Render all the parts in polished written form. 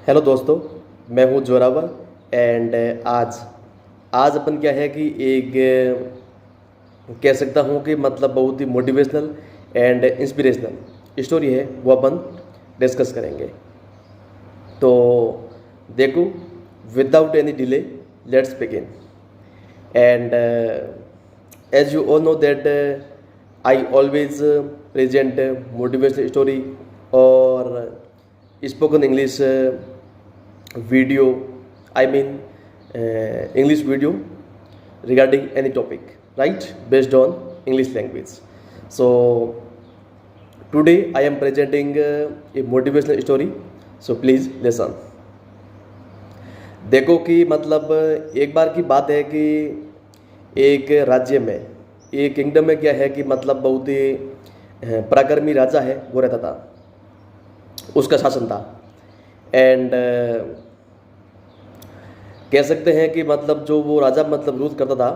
Hello दोस्तों, मैं हूँ जोरावर। एंड आज आज अपन क्या है कि एक कह सकता हूँ कि मतलब बहुत ही मोटिवेशनल एंड इंस्पिरेशनल स्टोरी है, वो अपन डिस्कस करेंगे। तो देखो, without any delay let's begin. And as you all know that I always present motivational story और spoken English video, I mean English video regarding any topic, right, based on English language. So today I am presenting a motivational story, so please listen. देखो कि मतलब एक बार की बात है कि एक राज्य में, एक किंगडम में क्या है कि मतलब बहुत ही पराक्रमी राजा है, वो रहता था, उसका शासन था। एंड कह सकते हैं कि मतलब जो वो राजा मतलब रूल करता था,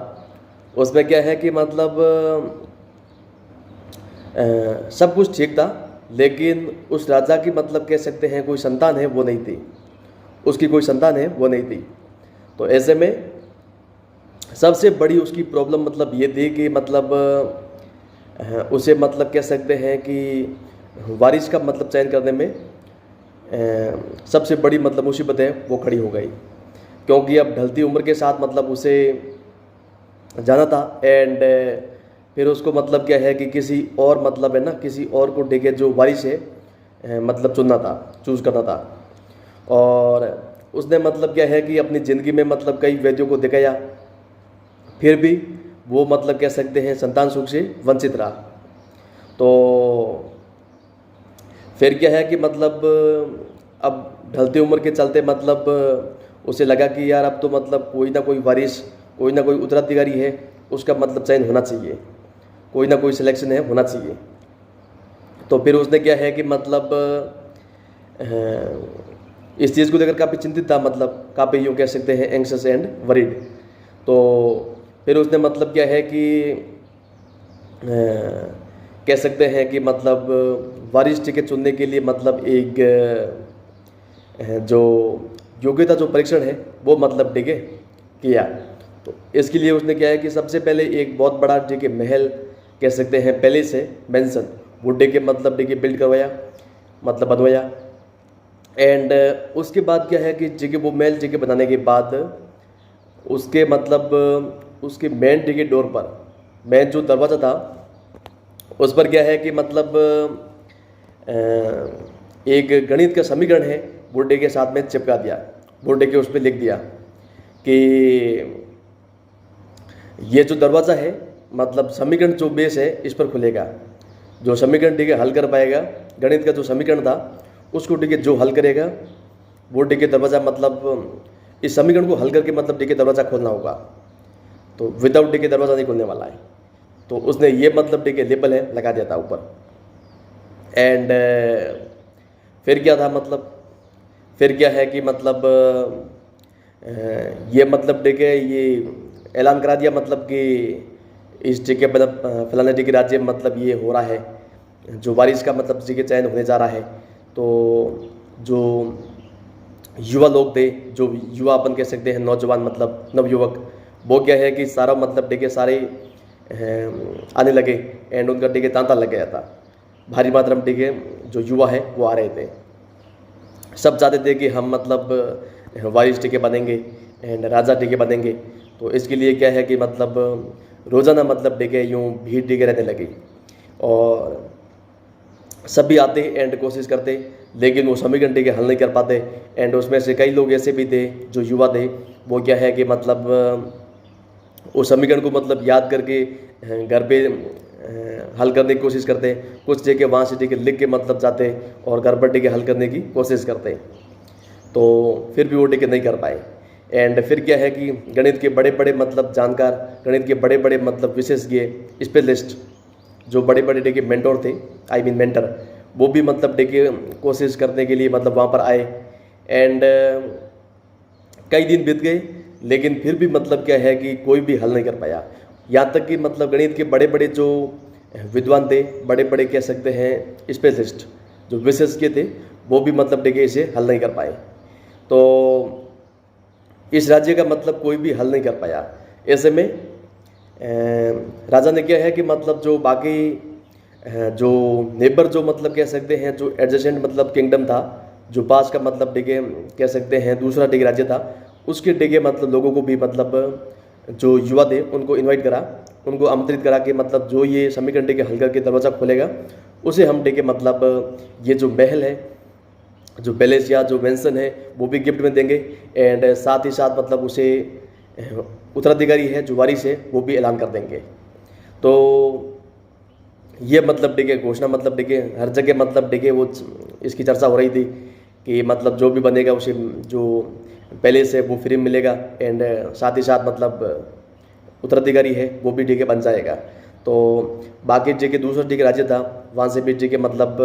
उसमें क्या है कि मतलब सब कुछ ठीक था, लेकिन उस राजा की मतलब कह सकते हैं कोई संतान है वो नहीं थी, उसकी कोई संतान है वो नहीं थी। तो ऐसे में सबसे बड़ी उसकी प्रॉब्लम मतलब ये थी कि मतलब उसे मतलब कह सकते हैं कि वारिस का मतलब चयन करने में सबसे बड़ी मतलब मुसीबत है वो खड़ी हो गई, क्योंकि अब ढलती उम्र के साथ मतलब उसे जाना था। एंड फिर उसको मतलब क्या है कि किसी और मतलब है ना, किसी और को देके जो वारिस है मतलब चुनना था, चूज़ करना था। और उसने मतलब क्या है कि अपनी ज़िंदगी में मतलब कई वैद्यों को दिखाया, फिर भी वो मतलब कह सकते हैं संतान सुख से वंचित रहा। तो फिर क्या है कि मतलब अब ढलती उम्र के चलते मतलब उसे लगा कि यार अब तो मतलब कोई ना कोई वारिस, कोई ना कोई उत्तराधिकारी है, उसका मतलब चयन होना चाहिए, कोई ना कोई सिलेक्शन है होना चाहिए। तो फिर उसने क्या है कि मतलब इस चीज़ को लेकर काफ़ी चिंतित था, मतलब काफ़ी यूँ कह सकते हैं एंग्शियस एंड वरीड। तो फिर उसने मतलब क्या है कि कह सकते हैं कि मतलब वारिस टिकट चुनने के लिए मतलब एक जो योग्यता जो परीक्षण है वो मतलब ठीक है किया। तो इसके लिए उसने क्या है कि सबसे पहले एक बहुत बड़ा ठीक है महल कह सकते हैं पैलेस है, मैंसन, वो ठीक है मतलब ठीक है बिल्ड करवाया, मतलब बनवाया। एंड उसके बाद क्या है कि ठीक है वो महल ठीक है बनाने के बाद उसके मतलब उसके मेन ठीक है डोर पर, मेन जो दरवाज़ा था उस पर क्या है कि मतलब एक गणित का समीकरण है बुड्ढे के साथ में चिपका दिया, बुड्ढे के उस पर लिख दिया कि ये जो दरवाज़ा है मतलब समीकरण जो बेस है इस पर खुलेगा, जो समीकरण ठीक है हल कर पाएगा, गणित का जो समीकरण था उसको ठीक है जो हल करेगा वो ठीक है दरवाज़ा मतलब इस समीकरण को हल करके मतलब ठीक है दरवाज़ा खोलना होगा। तो विदाउट ठीक है दरवाज़ा नहीं खुलने वाला है। तो उसने ये मतलब ठीक है लेबल है लगा दिया था ऊपर। एंड फिर क्या था मतलब, फिर क्या है कि मतलब ये मतलब ठीक है ये ऐलान करा दिया मतलब कि इस ठीक है मतलब फलाने ठीक राज्य में मतलब ये हो रहा है, जो वारिस का मतलब ठीक है चयन होने जा रहा है। तो जो युवा लोग थे, जो युवा अपन कह सकते हैं नौजवान मतलब नवयुवक, वो क्या है कि सारा मतलब ठीक है सारे आने लगे। एंड उनका ठीक है तांता लग गया था, भारी मात्रा में ठीक है जो युवा है वो आ रहे थे। सब चाहते थे कि हम मतलब वारिस टिके बनेंगे एंड राजा टिके बनेंगे। तो इसके लिए क्या है कि मतलब रोज़ाना मतलब टिके यूँ भीड़ टिके रहने लगी और सभी आते एंड कोशिश करते, लेकिन वो समीकरण टिके हल नहीं कर पाते। एंड उसमें से कई लोग ऐसे भी थे जो युवा थे, वो क्या है कि मतलब उस समीकरण को मतलब याद करके घर पे हल करने की कोशिश करते, कुछ जगह वहाँ से टिके लिख के मतलब जाते और घर पर टिके हल करने की कोशिश करते। तो फिर भी वो टिके नहीं कर पाए। एंड फिर क्या है कि गणित के बड़े बड़े मतलब जानकार, गणित के बड़े बड़े मतलब विशेषज्ञ स्पेशलिस्ट, जो बड़े बड़े टिके मेंटोर थे, आई मीन मेंटर, वो भी मतलब टिके कोशिश करने के लिए मतलब वहाँ पर आए। एंड कई दिन बीत गए, लेकिन फिर भी मतलब क्या है कि कोई भी हल नहीं कर पाया। यहाँ तक कि मतलब गणित के बड़े बड़े जो विद्वान थे, बड़े बड़े कह सकते हैं स्पेशलिस्ट, जो विशेषज्ञ थे, वो भी मतलब ठीक है इसे हल नहीं कर पाए। तो इस राज्य का मतलब कोई भी हल नहीं कर पाया। ऐसे में राजा ने क्या है कि मतलब जो बाकी जो नेबर जो मतलब कह सकते हैं जो एडजेसेंट मतलब किंगडम था, जो पास का मतलब डिगे कह सकते हैं दूसरा डिगे राज्य था, उसके डिगे मतलब लोगों को भी मतलब जो युवा थे उनको इनवाइट करा, उनको आमंत्रित करा कि मतलब जो ये समीकरण डिगे हल करके दरवाज़ा खोलेगा उसे हम डिगे मतलब ये जो महल है, जो पैलेस या जो मेंशन है वो भी गिफ्ट में देंगे। एंड साथ ही साथ मतलब उसे उत्तराधिकारी है जो वारिस है वो भी ऐलान कर देंगे। तो ये मतलब डिगे घोषणा मतलब डिगे हर जगह मतलब डिगे वो इसकी चर्चा हो रही थी कि मतलब जो भी बनेगा उसे जो पैलेस है वो फ्री में मिलेगा। एंड साथ ही साथ मतलब उत्तराधिकारी है वो भी डिगे बन जाएगा। तो बाकी डिगे दूसरा डिगे राज्य था वहाँ से भी डिगे मतलब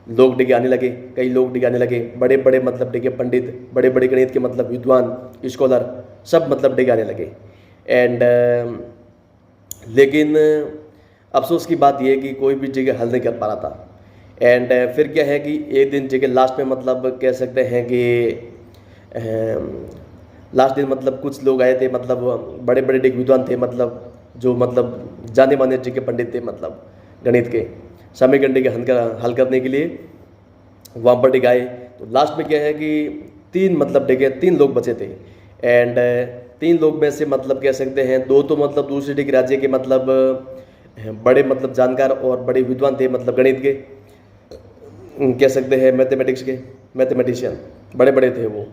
लोग डिगे आने लगे, कई लोग डिगे आने लगे, बड़े बड़े मतलब डिगे पंडित, बड़े बड़े गणित के मतलब विद्वान स्कॉलर सब मतलब डिगे आने लगे। एंड लेकिन अफसोस की बात यह है कि कोई भी जगह हल नहीं कर पा रहा था। एंड फिर क्या है कि एक दिन जगह लास्ट में मतलब कह सकते हैं कि लास्ट दिन मतलब कुछ लोग आए थे, मतलब बड़े बड़े डिग विद्वान थे, मतलब जो मतलब जाने माने जगह पंडित थे मतलब गणित के समीकरण के हल करने के लिए वहाँ पर डिग आए। तो लास्ट में क्या है कि तीन लोग बचे थे। एंड तीन लोग में से मतलब कह सकते हैं दो तो मतलब दूसरे डिग राज्य के मतलब बड़े मतलब जानकार और बड़े विद्वान थे, मतलब गणित के कह सकते हैं मैथमेटिक्स के मैथमेटिशियन बड़े बड़े थे वो।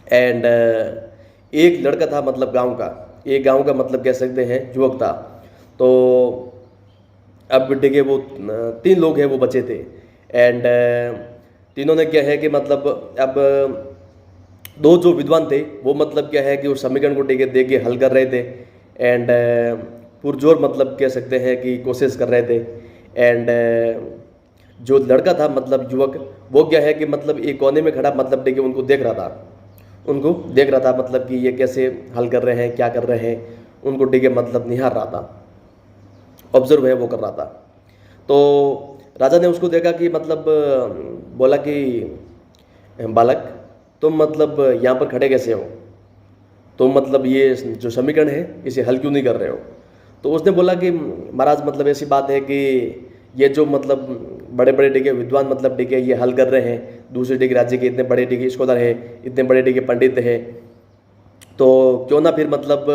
एंड एक लड़का था मतलब एक गांव का मतलब कह सकते हैं युवक था। तो अब देखिए वो तीन लोग हैं वो बचे थे। एंड तीनों ने क्या है कि मतलब अब दो जो विद्वान थे वो मतलब क्या है कि उस समीकरण को दे के हल कर रहे थे। एंड पुरजोर मतलब कह सकते हैं कि कोशिश कर रहे थे। एंड जो लड़का था मतलब युवक वो क्या है कि मतलब एक कोने में खड़ा मतलब देखिए उनको देख रहा था मतलब कि ये कैसे हल कर रहे हैं, क्या कर रहे हैं, उनको देखिए मतलब निहार रहा था, ऑब्जर्व है वो कर रहा था। तो राजा ने उसको देखा कि मतलब बोला कि बालक तुम मतलब यहाँ पर खड़े कैसे हो, तुम मतलब ये जो समीकरण है इसे हल क्यों नहीं कर रहे हो। तो उसने बोला कि महाराज मतलब ऐसी बात है कि ये जो मतलब बड़े बड़े डिगे विद्वान मतलब डिगे ये हल कर रहे हैं, दूसरे डिगे राज्य के इतने बड़े डिगे स्कॉलर है, इतने बड़े डिगे पंडित है, तो क्यों ना फिर मतलब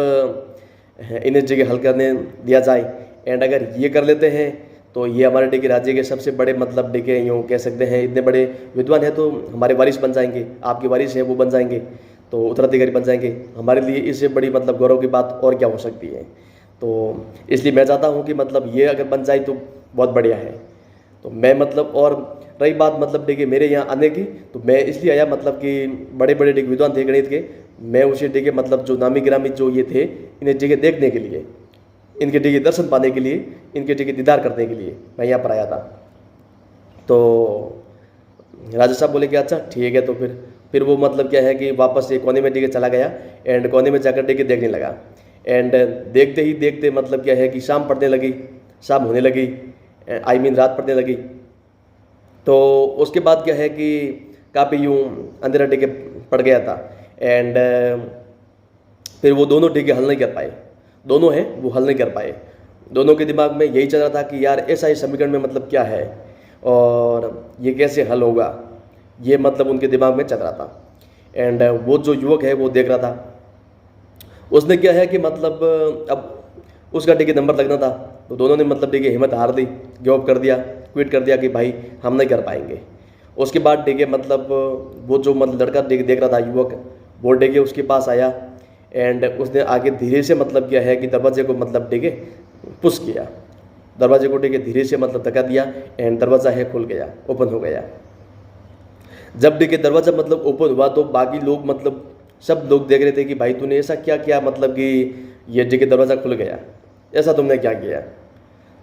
इन्हें जगह हल करने दिया जाए। एंड अगर ये कर लेते हैं तो ये हमारे डिगे राज्य के सबसे बड़े मतलब डिगे यूँ कह सकते हैं इतने बड़े विद्वान हैं तो हमारे वारिस बन जाएंगे, आपके वारिस है वो बन जाएंगे, तो उत्तराधिकारी बन जाएंगे। हमारे लिए इससे बड़ी मतलब गौरव की बात और क्या हो सकती है। तो इसलिए मैं चाहता हूँ कि मतलब ये अगर बन जाए तो बहुत बढ़िया है। तो मैं मतलब और रही बात मतलब देखिए मेरे यहाँ आने की, तो मैं इसलिए आया मतलब कि बड़े बड़े डिग विद्वान थे गणित के, मैं उसे डिगे मतलब जो नामी गिरामी जो ये थे इन्हें डिगे देखने के लिए, इनके डिगे दर्शन पाने के लिए, इनके डिगे दीदार करने के लिए मैं यहाँ पर आया था। तो राजा साहब बोले कि अच्छा ठीक है। तो फिर वो मतलब क्या है कि वापस एक कोने में डिगे चला गया। एंड कोने में जाकर डिगे देखने लगा। एंड देखते ही देखते मतलब क्या है कि शाम होने लगी, आई मीन रात पड़ने लगी। तो उसके बाद क्या है कि काफ़ी यूँ अंधेरा डिगे पड़ गया था। एंड फिर वो दोनों डिगे हल नहीं कर पाए, दोनों हैं वो हल नहीं कर पाए। दोनों के दिमाग में यही चल रहा था कि यार ऐसा ही समीकरण में मतलब क्या है और ये कैसे हल होगा, ये मतलब उनके दिमाग में चल रहा था। एंड वो जो युवक है वो देख रहा था, उसने क्या है कि मतलब अब उसका डिगे नंबर लगना था, तो दोनों ने मतलब डिगे हिम्मत हार दी, गिव अप कर दिया, क्विट कर दिया कि भाई हम नहीं कर पाएंगे। उसके बाद डिगे मतलब वो जो मतलब लड़का डिगे देख रहा था युवक, वो डिगे उसके पास आया। एंड उसने आगे धीरे से मतलब क्या है कि दरवाजे को मतलब डिगे पुश किया, दरवाजे को डिगे धीरे से मतलब धक्का दिया। एंड दरवाज़ा है खुल गया, ओपन हो गया। जब डिगे दरवाज़ा मतलब ओपन हुआ तो बाकी लोग मतलब सब लोग देख रहे थे कि भाई तूने ऐसा क्या किया, मतलब कि ये डिगे दरवाज़ा खुल गया, ऐसा तुमने क्या किया।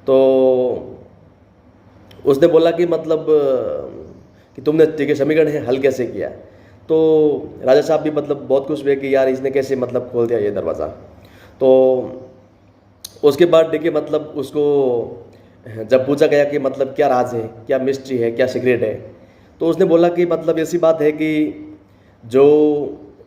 तो उसने बोला कि मतलब कि तुमने डिगे समीकरण है हल कैसे किया। तो राजा साहब भी मतलब बहुत खुश हुए कि यार इसने कैसे मतलब खोल दिया ये दरवाज़ा। तो उसके बाद डिगे मतलब उसको जब पूछा गया कि मतलब क्या राज है, क्या मिस्ट्री है, क्या सीक्रेट है, तो उसने बोला कि मतलब ऐसी बात है कि जो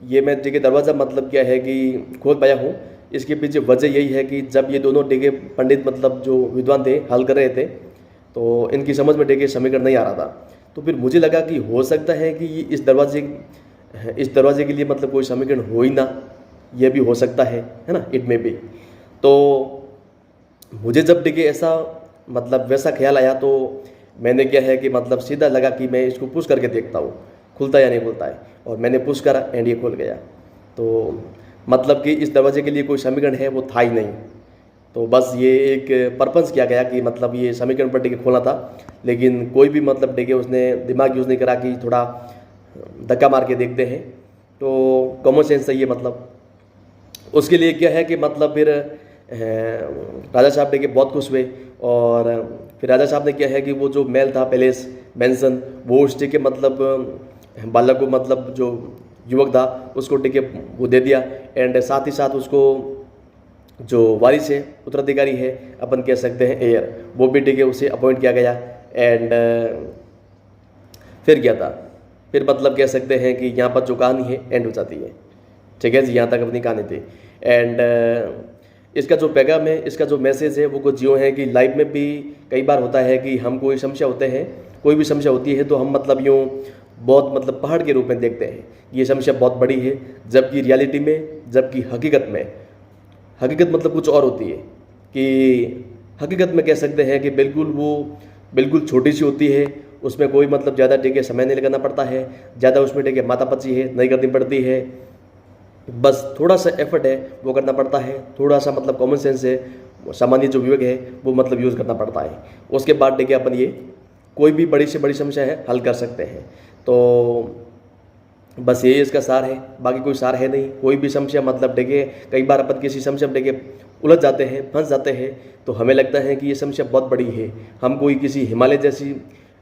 ये मैं देखिए दरवाज़ा मतलब क्या है कि खोल पाया हूँ, इसके पीछे वजह यही है कि जब ये दोनों देखिए पंडित मतलब जो विद्वान थे हल कर रहे थे, तो इनकी समझ में देखिए समीकरण नहीं आ रहा था। तो फिर मुझे लगा कि हो सकता है कि इस दरवाजे के लिए मतलब कोई समीकरण हो ही ना, ये भी हो सकता है ना, इट में भी। तो मुझे जब देखिए ऐसा मतलब वैसा ख्याल आया, तो मैंने क्या है कि मतलब सीधा लगा कि मैं इसको पुश करके देखता हूँ खुलता है या नहीं खुलता है, और मैंने पुश करा एंड ये खुल गया। तो मतलब कि इस दरवाजे के लिए कोई समीकरण है वो था ही नहीं। तो बस ये एक पर्पस किया गया कि मतलब ये समीकरण पर टिके खोलना था, लेकिन कोई भी मतलब देखिए उसने दिमाग यूज़ नहीं करा कि थोड़ा धक्का मार के देखते हैं। तो कॉमन सेंस है ये, मतलब उसके लिए क्या है कि मतलब फिर राजा साहब देखिए बहुत खुश हुए, और फिर राजा साहब ने क्या है कि वो जो महल था, पैलेस मैंसन, वो उस के मतलब बालक को मतलब जो युवक था उसको टिके वो दे दिया, एंड साथ ही साथ उसको जो वारिस है, उत्तराधिकारी है, अपन कह सकते हैं एयर, वो भी टिके उसे अपॉइंट किया गया। एंड फिर क्या था, फिर मतलब कह सकते हैं कि यहाँ पर जो कहानी है एंड हो जाती है। ठीक है जी, यहाँ तक अपनी कहानी थी। एंड इसका जो पैगाम है, इसका जो मैसेज है वो कुछ यूँ है कि लाइफ में भी कई बार होता है कि हम कोई समस्या होते हैं, कोई भी समस्या होती है तो हम मतलब यूँ बहुत मतलब पहाड़ के रूप में देखते हैं, ये समस्या बहुत बड़ी है, जबकि रियलिटी में, जबकि हकीकत मतलब कुछ और होती है। कि हकीकत में कह सकते हैं कि बिल्कुल छोटी सी होती है, उसमें कोई मतलब ज़्यादा टिके समय नहीं लगाना पड़ता है, ज़्यादा उसमें टिके मातापची है नहीं करनी पड़ती है, बस थोड़ा सा एफर्ट है वो करना पड़ता है, थोड़ा सा मतलब कॉमन सेंस है, सामान्य जो विवेक है वो मतलब यूज़ करना पड़ता है। उसके बाद टिके अपन ये कोई भी बड़ी से बड़ी समस्या है हल कर सकते हैं। तो बस यही इसका सार है, बाकी कोई सार है नहीं। कोई भी समस्या मतलब देखे, कई बार अपन किसी समस्या में देखे उलझ जाते हैं, फंस जाते हैं, तो हमें लगता है कि ये समस्या बहुत बड़ी है, हम कोई किसी हिमालय जैसी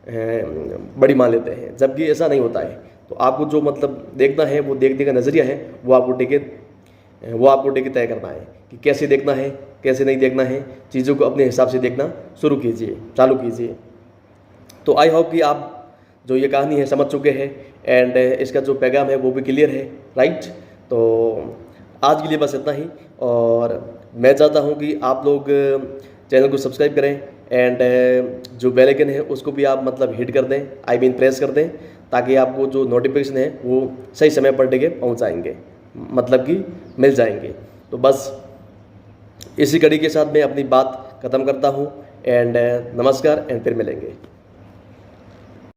बड़ी मान लेते हैं, जबकि ऐसा नहीं होता है। तो आपको जो मतलब देखना है, वो देखने का नज़रिया है, वो आपको टिके तय करना है कि कैसे देखना है, कैसे नहीं देखना है। चीज़ों को अपने हिसाब से देखना शुरू कीजिए, चालू कीजिए। तो आई होप कि आप जो ये कहानी है समझ चुके हैं, एंड इसका जो पैगाम है वो भी क्लियर है, राइट। तो आज के लिए बस इतना ही, और मैं चाहता हूँ कि आप लोग चैनल को सब्सक्राइब करें, एंड जो बेल आइकन है उसको भी आप मतलब हिट कर दें, आई मीन प्रेस कर दें, ताकि आपको जो नोटिफिकेशन है वो सही समय पर टिके पहुँच जाएंगे, मतलब कि मिल जाएंगे। तो बस इसी कड़ी के साथ मैं अपनी बात ख़त्म करता हूँ, एंड नमस्कार, एंड फिर मिलेंगे।